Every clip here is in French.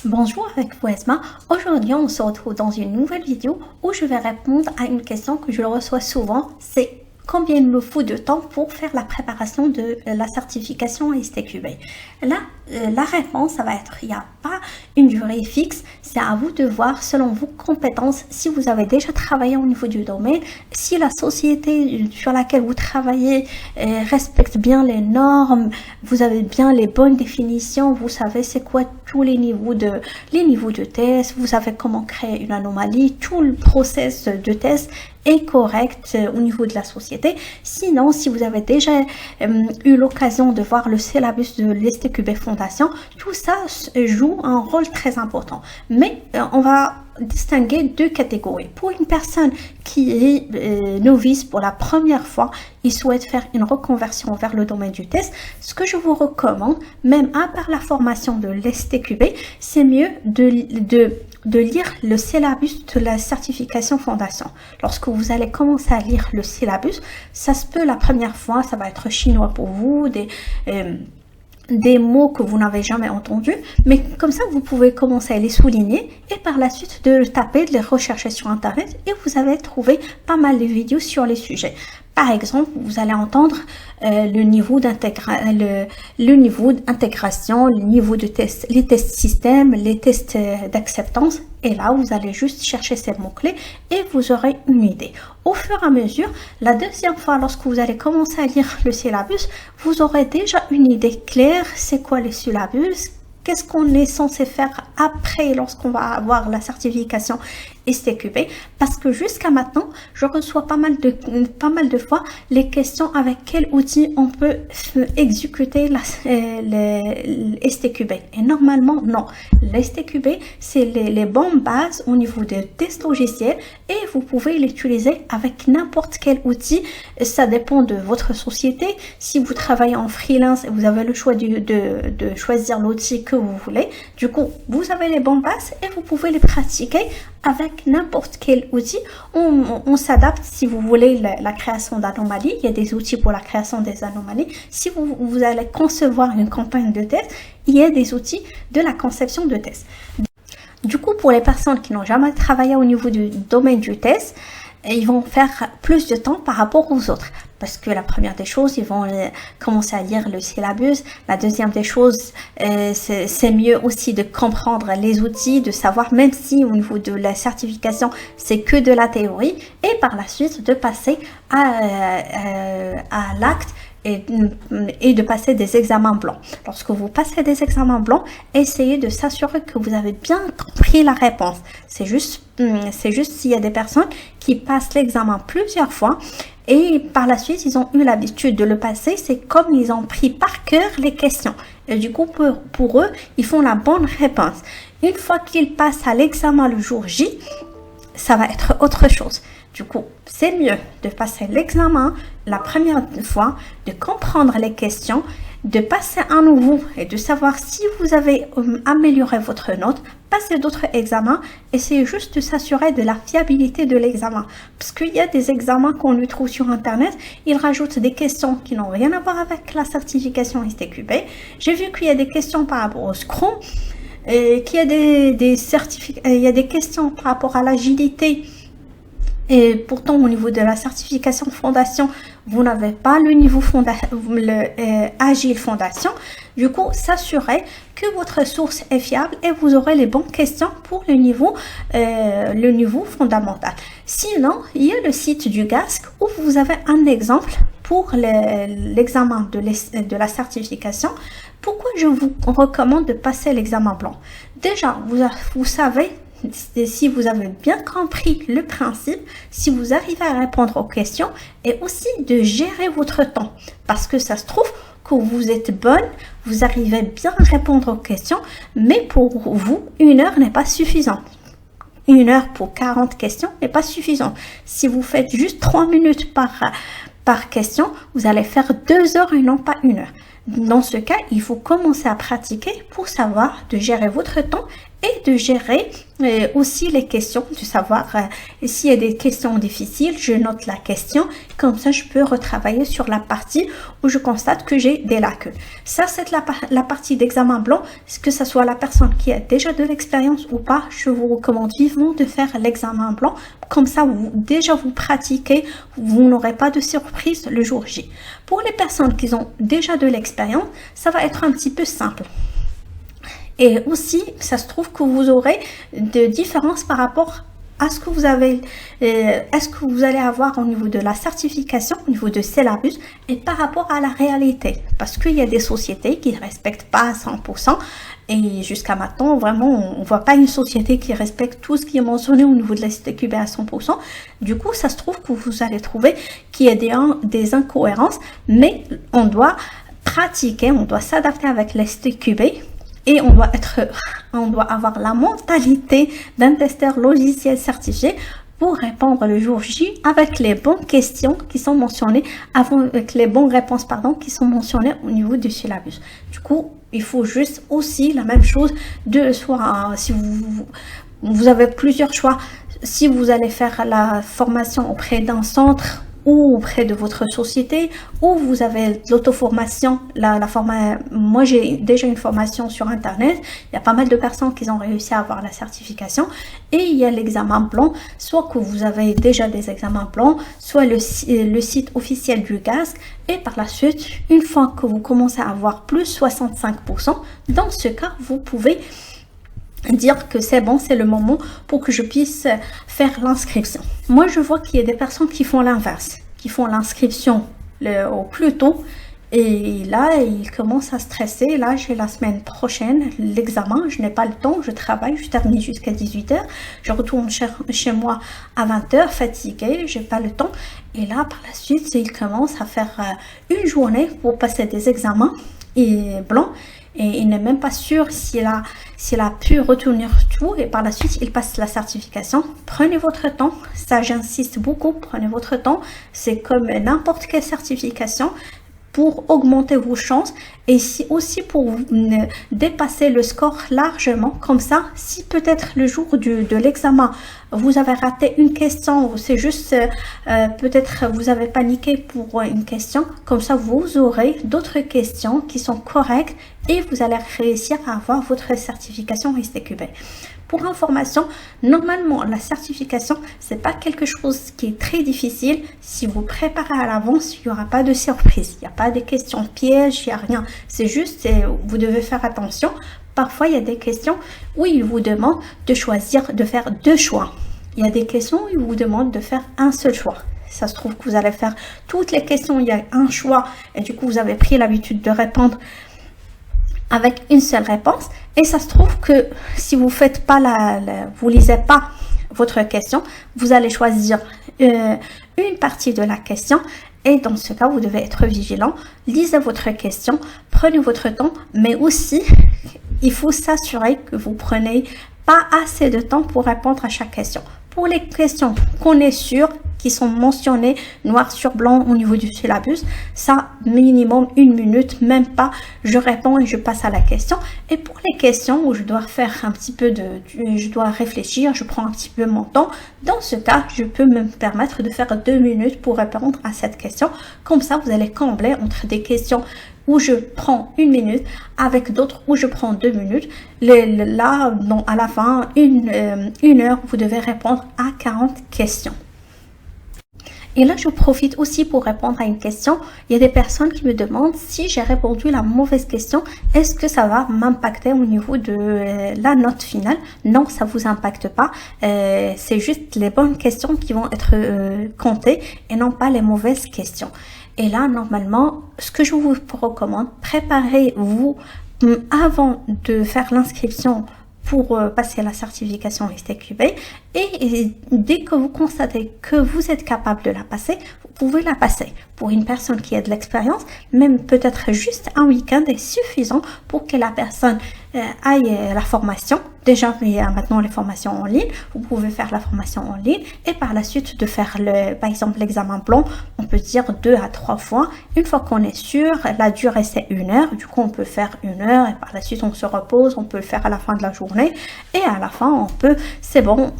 Bonjour avec vous Esma. Aujourd'hui on se retrouve dans une nouvelle vidéo où je vais répondre à une question que je reçois souvent, c'est combien il me faut de temps pour faire la préparation de la certification STQB. Là, la réponse, ça va être, il n'y a pas une durée fixe, c'est à vous de voir selon vos compétences, si vous avez déjà travaillé au niveau du domaine, si la société sur laquelle vous travaillez respecte bien les normes, vous avez bien les bonnes définitions, vous savez c'est quoi tous les niveaux de test, vous savez comment créer une anomalie, tout le process de test est correct au niveau de la société. Sinon, si vous avez déjà eu l'occasion de voir le syllabus de l'STQB Fondation, tout ça joue un rôle très important. Mais on va distinguer deux catégories. Pour une personne qui est novice pour la première fois, il souhaite faire une reconversion vers le domaine du test, ce que je vous recommande, même à part la formation de l'STQB, c'est mieux de lire le syllabus de la certification fondation. Lorsque vous allez commencer à lire le syllabus, ça se peut la première fois, ça va être chinois pour vous, des mots que vous n'avez jamais entendus, mais comme ça vous pouvez commencer à les souligner et par la suite de le taper, de les rechercher sur internet et vous allez trouver pas mal de vidéos sur les sujets. Par exemple, vous allez entendre le niveau d'intégration, le niveau de test, les tests système, les tests d'acceptance. Et là, vous allez juste chercher ces mots-clés et vous aurez une idée. Au fur et à mesure, la deuxième fois, lorsque vous allez commencer à lire le syllabus, vous aurez déjà une idée claire, c'est quoi le syllabus, qu'est-ce qu'on est censé faire après lorsqu'on va avoir la certification STQB, parce que jusqu'à maintenant, je reçois pas mal de fois les questions avec quel outil on peut exécuter le STQB. Et normalement, non. Le STQB, c'est les bonnes bases au niveau des tests logiciels et vous pouvez l'utiliser avec n'importe quel outil. Ça dépend de votre société. Si vous travaillez en freelance, vous avez le choix de choisir l'outil que vous voulez. Du coup, vous avez les bonnes bases et vous pouvez les pratiquer avec n'importe quel outil. On s'adapte si vous voulez la création d'anomalies. Il y a des outils pour la création des anomalies. Si vous allez concevoir une campagne de test, il y a des outils de la conception de test. Du coup, pour les personnes qui n'ont jamais travaillé au niveau du domaine du test, ils vont faire plus de temps par rapport aux autres. Parce que la première des choses, ils vont commencer à lire le syllabus. La deuxième des choses, c'est mieux aussi de comprendre les outils, de savoir, même si au niveau de la certification, c'est que de la théorie. Et par la suite, de passer à l'acte et de passer des examens blancs. Lorsque vous passez des examens blancs, essayez de s'assurer que vous avez bien compris la réponse. C'est juste s'il y a des personnes qui passent l'examen plusieurs fois et par la suite, ils ont eu l'habitude de le passer. C'est comme ils ont pris par cœur les questions. Et du coup, pour eux, ils font la bonne réponse. Une fois qu'ils passent à l'examen le jour J, ça va être autre chose. Du coup, c'est mieux de passer l'examen la première fois, de comprendre les questions, de passer à nouveau et de savoir si vous avez amélioré votre note, passer d'autres examens, essayez juste de s'assurer de la fiabilité de l'examen. Parce qu'il y a des examens qu'on lui trouve sur Internet, ils rajoutent des questions qui n'ont rien à voir avec la certification STQB. J'ai vu qu'il y a des questions par rapport au Scrum, qu'il y a il y a des questions par rapport à l'agilité. Et pourtant, au niveau de la certification fondation, vous n'avez pas le niveau Agile Fondation. Du coup, s'assurez que votre source est fiable et vous aurez les bonnes questions pour le niveau fondamental. Sinon, il y a le site du GASC où vous avez un exemple pour l'examen de la certification. Pourquoi je vous recommande de passer l'examen blanc? Déjà, vous savez, si vous avez bien compris le principe, si vous arrivez à répondre aux questions et aussi de gérer votre temps. Parce que ça se trouve que vous êtes bonne, vous arrivez bien à répondre aux questions, mais pour vous, 1 heure n'est pas suffisante. 1 heure pour 40 questions n'est pas suffisant. Si vous faites juste 3 minutes par question, vous allez faire 2 heures et non pas 1 heure. Dans ce cas, il faut commencer à pratiquer pour savoir de gérer votre temps et de gérer aussi les questions, de savoir s'il y a des questions difficiles, je note la question, comme ça je peux retravailler sur la partie où je constate que j'ai des lacunes. Ça, c'est la partie d'examen blanc, que ce soit la personne qui a déjà de l'expérience ou pas, je vous recommande vivement de faire l'examen blanc, comme ça vous pratiquez, vous n'aurez pas de surprise le jour J. Pour les personnes qui ont déjà de l'expérience, ça va être un petit peu simple. Et aussi, ça se trouve que vous aurez de différences par rapport à ce que vous avez, est-ce que vous allez avoir au niveau de la certification, au niveau de syllabus et par rapport à la réalité. Parce qu'il y a des sociétés qui ne respectent pas à 100%. Et jusqu'à maintenant, vraiment, on ne voit pas une société qui respecte tout ce qui est mentionné au niveau de la STQB à 100%. Du coup, ça se trouve que vous allez trouver qu'il y a des incohérences, mais on doit pratiquer, on doit s'adapter avec la STQB. Et on doit avoir la mentalité d'un testeur logiciel certifié pour répondre le jour J avec les bonnes questions qui sont mentionnées, avec les bonnes réponses, qui sont mentionnées au niveau du syllabus. Du coup, il faut juste aussi la même chose si vous avez plusieurs choix, si vous allez faire la formation auprès d'un centre ou auprès de votre société, ou vous avez l'auto-formation, moi j'ai déjà une formation sur internet, il y a pas mal de personnes qui ont réussi à avoir la certification, et il y a l'examen blanc, soit que vous avez déjà des examens blancs, soit le site officiel du GASC, et par la suite, une fois que vous commencez à avoir plus 65%, dans ce cas, vous pouvez dire que c'est bon, c'est le moment pour que je puisse faire l'inscription. Moi, je vois qu'il y a des personnes qui font l'inverse, qui font l'inscription au plus tôt et là, ils commencent à stresser. Là, j'ai la semaine prochaine l'examen, je n'ai pas le temps, je travaille, je termine jusqu'à 18h, je retourne chez moi à 20h, fatiguée, j'ai pas le temps. Et là, par la suite, ils commencent à faire une journée pour passer des examens blancs. Et il n'est même pas sûr s'il a pu retenir tout et par la suite il passe la certification. Prenez votre temps, ça j'insiste beaucoup, prenez votre temps, c'est comme n'importe quelle certification pour augmenter vos chances et aussi pour dépasser le score largement. Comme ça, si peut-être le jour de l'examen, vous avez raté une question, c'est juste peut-être vous avez paniqué pour une question, comme ça vous aurez d'autres questions qui sont correctes et vous allez réussir à avoir votre certification STQB. Pour information, normalement, la certification, c'est pas quelque chose qui est très difficile. Si vous préparez à l'avance, il n'y aura pas de surprise. Il n'y a pas de questions pièges, il n'y a rien. C'est juste, vous devez faire attention. Parfois, il y a des questions où il vous demande de faire deux choix. Il y a des questions où il vous demande de faire un seul choix. Ça se trouve que vous allez faire toutes les questions, il y a un choix. Et du coup, vous avez pris l'habitude de répondre avec une seule réponse et ça se trouve que si vous faites pas vous lisez pas votre question, vous allez choisir une partie de la question et dans ce cas vous devez être vigilant, lisez votre question, prenez votre temps, mais aussi il faut s'assurer que vous prenez pas assez de temps pour répondre à chaque question. Pour les questions qu'on est sûr qui sont mentionnées noir sur blanc au niveau du syllabus, ça minimum 1 minute, même pas, je réponds et je passe à la question. Et pour les questions où je dois faire un petit peu je dois réfléchir, je prends un petit peu mon temps, dans ce cas, je peux me permettre de faire 2 minutes pour répondre à cette question. Comme ça, vous allez combler entre des questions où je prends 1 minute avec d'autres où je prends 2 minutes. Là, à la fin, une heure, vous devez répondre à 40 questions. Et là, je profite aussi pour répondre à une question. Il y a des personnes qui me demandent si j'ai répondu la mauvaise question, est-ce que ça va m'impacter au niveau de la note finale? Non, ça vous impacte pas. C'est juste les bonnes questions qui vont être comptées et non pas les mauvaises questions. Et là, normalement, ce que je vous recommande, préparez-vous avant de faire l'inscription pour passer la certification STQB et dès que vous constatez que vous êtes capable de la passer, vous pouvez la passer. Pour une personne qui a de l'expérience, même peut-être juste un week-end est suffisant pour que la personne aille la formation. Déjà, il y a maintenant les formations en ligne. Vous pouvez faire la formation en ligne et par la suite de faire par exemple, l'examen blanc. On peut dire 2 à 3 fois. Une fois qu'on est sûr, la durée c'est 1 heure. Du coup, on peut faire 1 heure et par la suite, on se repose. On peut le faire à la fin de la journée et à la fin, on peut, c'est bon,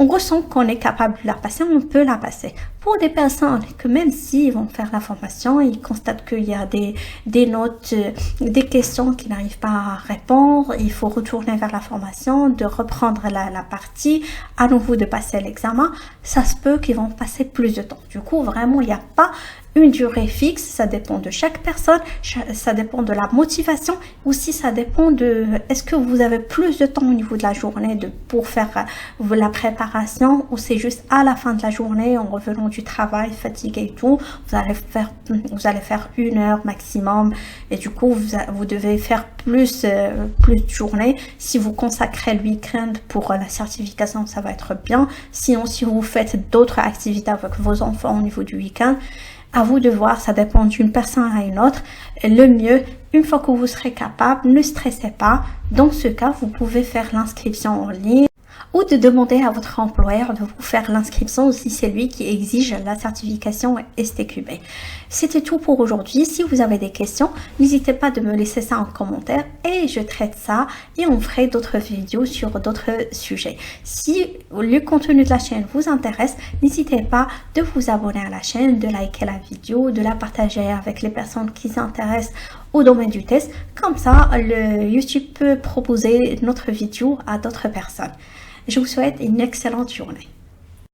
on ressent qu'on est capable de la passer, on peut la passer. Pour des personnes que même s'ils vont faire la formation, ils constatent qu'il y a des notes, des questions qu'ils n'arrivent pas à répondre, il faut retourner vers la formation, de reprendre la partie, à nouveau de passer l'examen, ça se peut qu'ils vont passer plus de temps. Du coup, vraiment, il n'y a pas une durée fixe, ça dépend de chaque personne, ça dépend de la motivation, aussi ça dépend de est-ce que vous avez plus de temps au niveau de la journée pour faire la préparation ou c'est juste à la fin de la journée en revenant du travail fatigué et tout, vous allez faire 1 heure maximum et du coup vous devez faire plus de journées. Si vous consacrez le week-end pour la certification, ça va être bien. Sinon, si vous faites d'autres activités avec vos enfants au niveau du week-end, à vous de voir, ça dépend d'une personne à une autre. Le mieux, une fois que vous serez capable, ne stressez pas. Dans ce cas, vous pouvez faire l'inscription en ligne ou de demander à votre employeur de vous faire l'inscription si c'est lui qui exige la certification STQB. C'était tout pour aujourd'hui. Si vous avez des questions, n'hésitez pas de me laisser ça en commentaire et je traite ça et on ferait d'autres vidéos sur d'autres sujets. Si le contenu de la chaîne vous intéresse, n'hésitez pas de vous abonner à la chaîne, de liker la vidéo, de la partager avec les personnes qui s'intéressent au domaine du test. Comme ça, le YouTube peut proposer notre vidéo à d'autres personnes. Je vous souhaite une excellente journée.